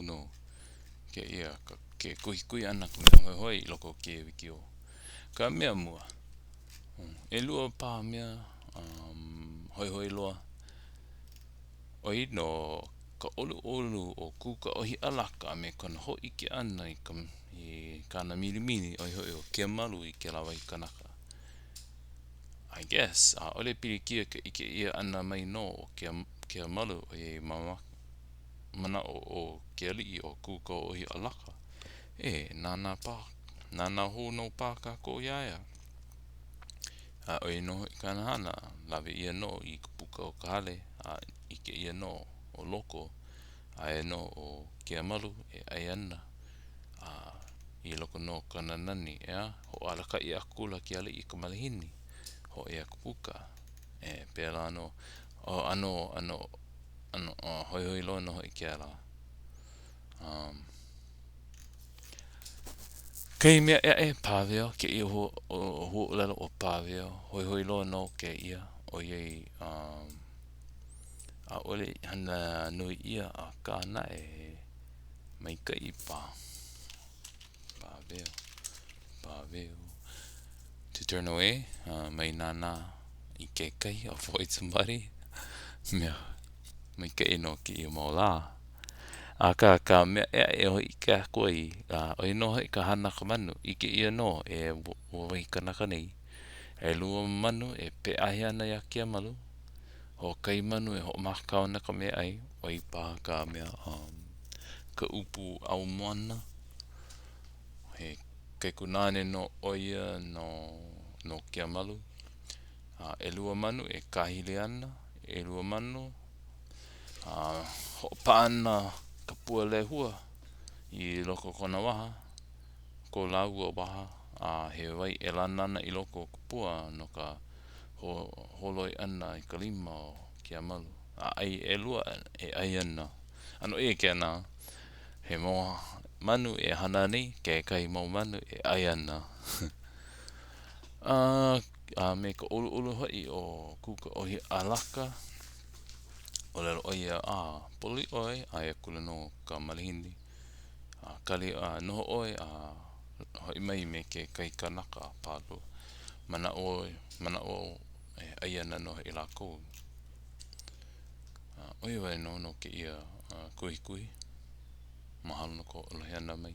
no ke ia ke kui ana kuna hoi loko ke wiki o. Ka mea mua. E lua pā mea hoi loa. Oi no ka olu o kuka ohi alaka me kona hoi ke ana i kana milimili hoi o ke malu i ke lawa i kanaka. I guess, ole pirikia ke ike ia ana mai no o ke malu e mana o ke ali o kuka ohi alaka. Nana hono pā ka ko iaia. Oi no i kana hana, lawe ia no i kupuka o ka hale, ike ia no o loko, e no o ke malu e ai ana. I loko no kana nani, ho alaka i akula ki ali i ka malihini, ho e kupuka, pēla no, hoi loa no i ke ala. Kei mea pāweo, ke ia ho lalo o pāweo, hoi loa no ke ia, o iei, a ole hana nui ia a kāna mai ka i pāweo. To turn away, mai nana i ke kai, avoid somebody, mea, mai ka no ki i mo la. Ka mea e hoi ka koi, oi no hoi ka hana ka manu, ike ia no e wai kanaka nei. E lua manu e pe ahi ana ia kia malu, ho kai manu e ho makau na ka mea ai, oi pā ka mea ka upu au moana, he kai kunane no oia no kia malu, e lua manu e kahile ana, e lua manu, ho pa ana ka pua lehua i loko kona waha, ko laua waha, he wai e lana ana i loko ka pua no ka holoi ana i ka lima o kia malu. Ai e lua e ai ana. Ano e ke ana, he moa manu e hana nei, ke kai mau manu e ai ana. Me ka olu hoi o kuka ohi alaka, o lelo oia poli oi, e kula no ka malihini. Kali noho oi, hoi mai me ke kai kanaka pālo. Mana o e ai ana no i lako. Oi wai no ke ia kui. Mahalo no ko olohe ana mai.